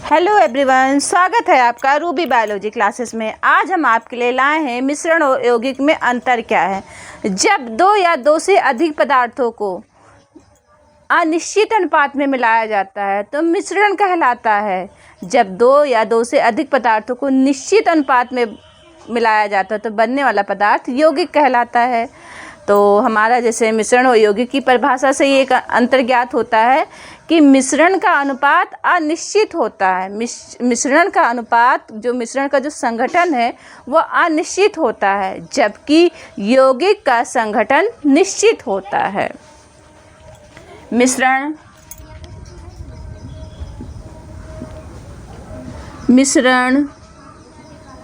Hello everyone, स्वागत है आपका रूबी बायोलॉजी क्लासेस में। आज हम आपके लिए लाए हैं मिश्रण और यौगिक में अंतर क्या है। जब दो या दो से अधिक पदार्थों को अनिश्चित अनुपात में मिलाया जाता है तो मिश्रण कहलाता है। जब दो या दो से अधिक पदार्थों को निश्चित अनुपात में मिलाया जाता है तो बनने वाला पदार्थ यौगिक कहलाता है। तो हमारा जैसे मिश्रण और यौगिक की परिभाषा से ये एक अंतर ज्ञात होता है कि मिश्रण का अनुपात अनिश्चित होता है। मिश्रण का अनुपात मिश्रण का जो संघटन है वह अनिश्चित होता है, जबकि यौगिक का संघटन निश्चित होता है। मिश्रण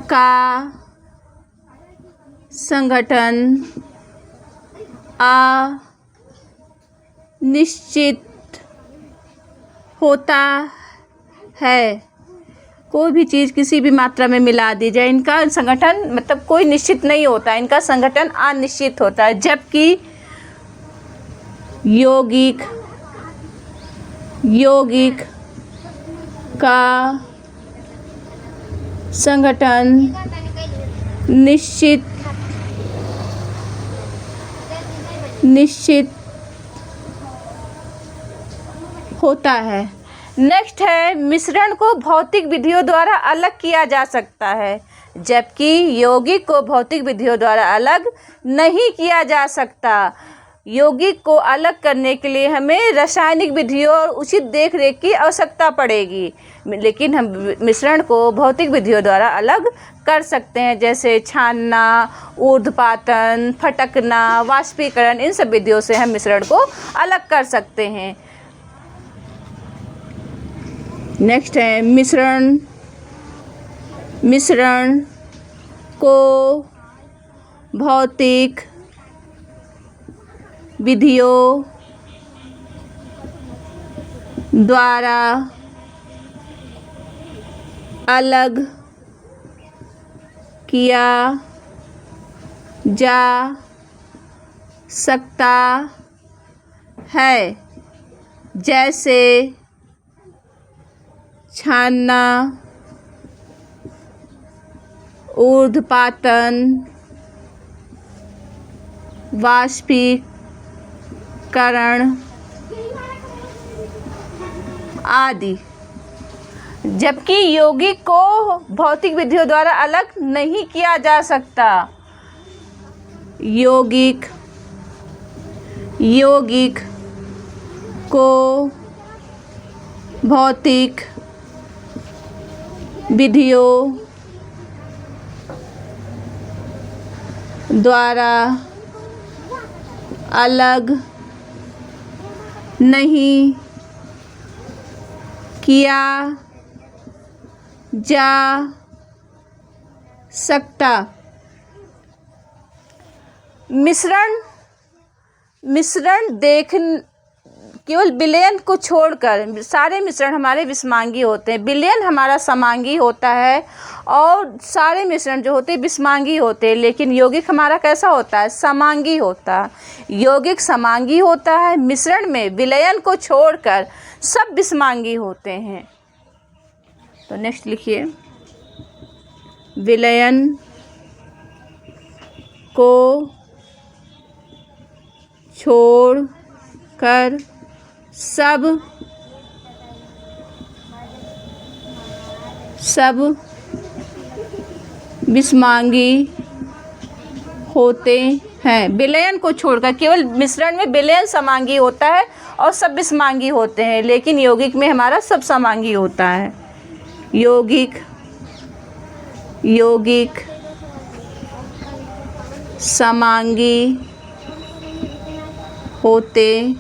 का संघटन अनिश्चित होता है। कोई भी चीज़ किसी भी मात्रा में मिला दी जाए, इनका संगठन मतलब कोई निश्चित नहीं होता, इनका संगठन अनिश्चित होता है। जबकि यौगिक का संगठन निश्चित होता है। नेक्स्ट है, मिश्रण को भौतिक विधियों द्वारा अलग किया जा सकता है, जबकि यौगिक को भौतिक विधियों द्वारा अलग नहीं किया जा सकता। यौगिक को अलग करने के लिए हमें रासायनिक विधियों और उचित देखरेख की आवश्यकता पड़ेगी, लेकिन हम मिश्रण को भौतिक विधियों द्वारा अलग कर सकते हैं, जैसे छानना, ऊर्ध्वपातन, फटकना, वाष्पीकरण। इन सब विधियों से हम मिश्रण को अलग कर सकते हैं। नेक्स्ट है, मिश्रण को भौतिक विधियों द्वारा अलग किया जा सकता है, जैसे छानना, ऊर्ध्वपातन, वाष्पीकरण आदि। जबकि यौगिक को भौतिक विधियों द्वारा अलग नहीं किया जा सकता। यौगिक को भौतिक विधियों द्वारा अलग नहीं किया जा सकता। केवल विलयन को छोड़कर सारे मिश्रण हमारे विषमांगी होते हैं। विलयन हमारा समांगी होता है और सारे मिश्रण जो होते हैं विषमांगी होते हैं, लेकिन यौगिक हमारा कैसा होता है? समांगी होता है। यौगिक समांगी होता है, मिश्रण में विलयन को छोड़कर सब विषमांगी होते हैं। तो नेक्स्ट लिखिए, विलयन को छोड़कर सब विषमांगी होते हैं। विलयन को छोड़कर केवल मिश्रण में विलयन समांगी होता है और सब विषमांगी होते हैं, लेकिन यौगिक में हमारा सब समांगी होता है। यौगिक समांगी होते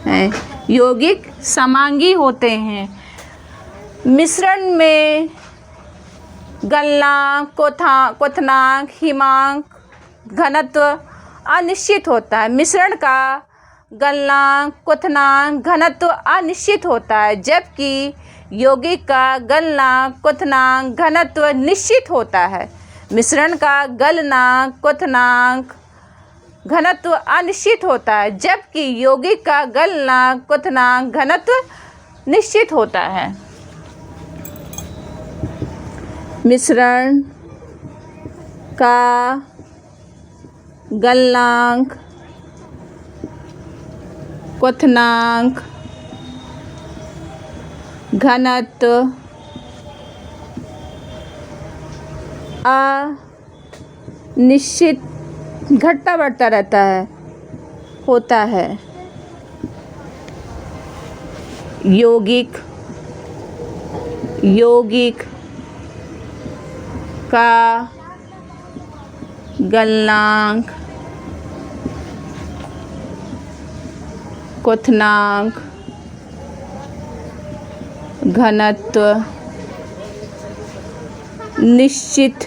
हैं। यौगिक समांगी होते हैं। मिश्रण में गलनांक, क्वथनांक, हिमांक, घनत्व अनिश्चित होता है। मिश्रण का गलनांक, क्वथनांक, घनत्व अनिश्चित होता है, जबकि यौगिक का गलनांक, क्वथनांक, घनत्व निश्चित होता है। मिश्रण का गलनांक, क्वथनांक, घनत्व अनिश्चित होता है, जबकि यौगिक का गलनांक, क्वथनांक, घनत्व निश्चित होता है। मिश्रण का गलनांक, क्वथनांक, घनत्व अनिश्चित घटता बढ़ता रहता है होता है। यौगिक का गलनांक, क्वथनांक, घनत्व निश्चित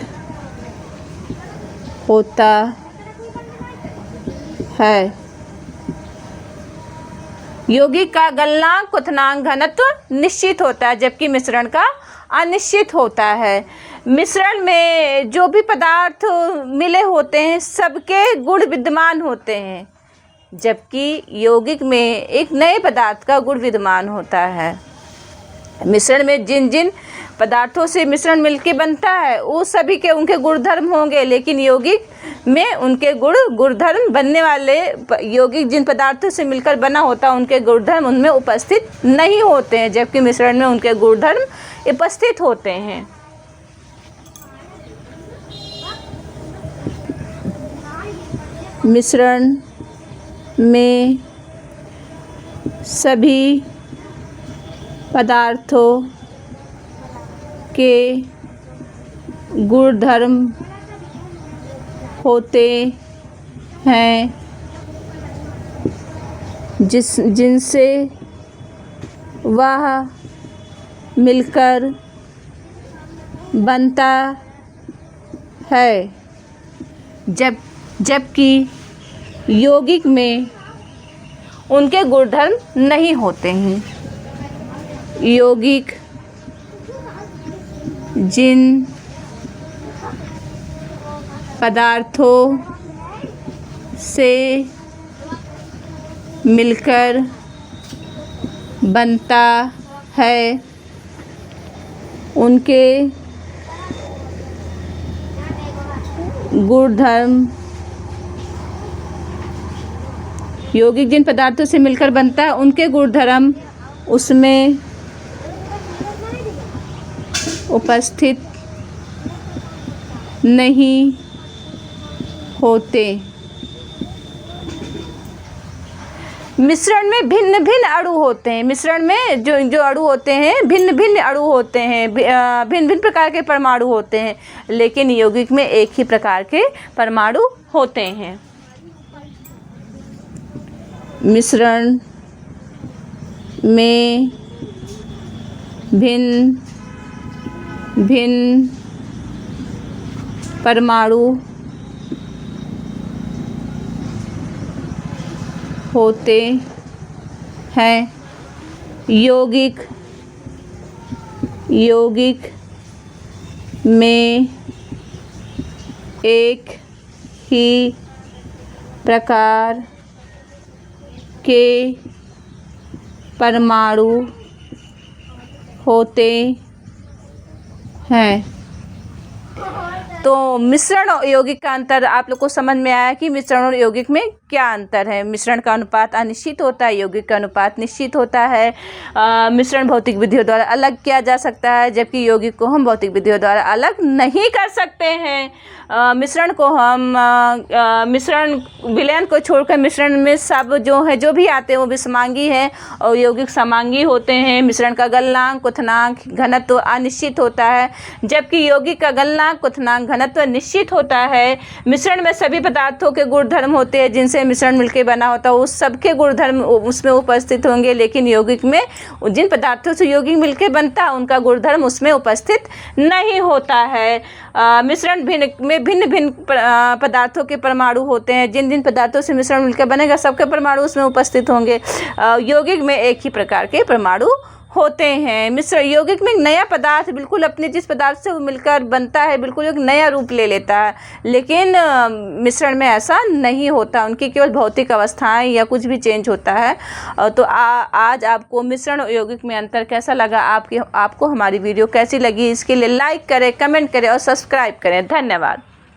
होता है। यौगिक का गलनांक, क्वथनांक, घनत्व निश्चित होता है जबकि मिश्रण का अनिश्चित होता है। मिश्रण में जो भी पदार्थ मिले होते हैं सबके गुण विद्यमान होते हैं, जबकि यौगिक में एक नए पदार्थ का गुण विद्यमान होता है। मिश्रण में जिन जिन पदार्थों से मिश्रण मिलके बनता है वो सभी के उनके गुणधर्म होंगे, लेकिन यौगिक में उनके गुणधर्म बनने वाले यौगिक जिन पदार्थों से मिलकर बना होता है उनके गुणधर्म उनमें उपस्थित नहीं होते हैं, जबकि मिश्रण में उनके गुणधर्म उपस्थित होते हैं। मिश्रण में सभी पदार्थों के गुणधर्म होते हैं जिनसे वह मिलकर बनता है, जबकि यौगिक में उनके गुणधर्म नहीं होते हैं। यौगिक जिन पदार्थों से मिलकर बनता है उनके गुणधर्म, यौगिक जिन पदार्थों से मिलकर बनता है उनके गुणधर्म उसमें उपस्थित नहीं होते। मिश्रण में भिन्न भिन्न अणु होते हैं। मिश्रण में जो अणु होते हैं भिन्न भिन्न अणु होते हैं, भिन्न भिन्न प्रकार के परमाणु होते हैं, लेकिन यौगिक में एक ही प्रकार के परमाणु होते हैं। मिश्रण में भिन्न भिन्न परमाणु होते हैं। यौगिक में एक ही प्रकार के परमाणु होते हैं। तो मिश्रण और यौगिक का अंतर आप लोग को समझ में आया कि मिश्रण और यौगिक में क्या अंतर है। मिश्रण का अनुपात अनिश्चित होता है, यौगिक का अनुपात निश्चित होता है। मिश्रण भौतिक विधियों द्वारा अलग किया जा सकता है, जबकि यौगिक को हम भौतिक विधियों द्वारा अलग नहीं कर सकते हैं। मिश्रण को हम मिश्रण विलयन को छोड़कर मिश्रण में सब जो भी आते हैं वो विषमांगी है और यौगिक समांगी होते हैं। मिश्रण का गलनांक, क्वथनांक, घनत्व अनिश्चित होता है, जबकि यौगिक का गलनांक, क्वथनांक, घनत्व निश्चित होता है। मिश्रण में सभी पदार्थों के गुणधर्म होते हैं जिनसे मिश्रण मिलकर बना होता है, उस सबके गुणधर्म उसमें उपस्थित होंगे, लेकिन यौगिक में जिन पदार्थों से यौगिक मिलकर बनता है उनका गुणधर्म उसमें उपस्थित नहीं होता है। मिश्रण में भिन्न भिन्न पदार्थों के परमाणु होते हैं। जिन जिन पदार्थों से मिश्रण मिलकर बनेगा सबके परमाणु उसमें उपस्थित होंगे। यौगिक में एक ही प्रकार के परमाणु होते हैं। मिश्रण यौगिक में एक नया पदार्थ बिल्कुल अपने जिस पदार्थ से वो मिलकर बनता है बिल्कुल एक नया रूप ले लेता है, लेकिन मिश्रण में ऐसा नहीं होता, उनकी केवल भौतिक अवस्थाएं या कुछ भी चेंज होता है। तो आज आपको मिश्रण और यौगिक में अंतर कैसा लगा, आपको हमारी वीडियो कैसी लगी, इसके लिए लाइक करें, कमेंट करें और सब्सक्राइब करें। धन्यवाद।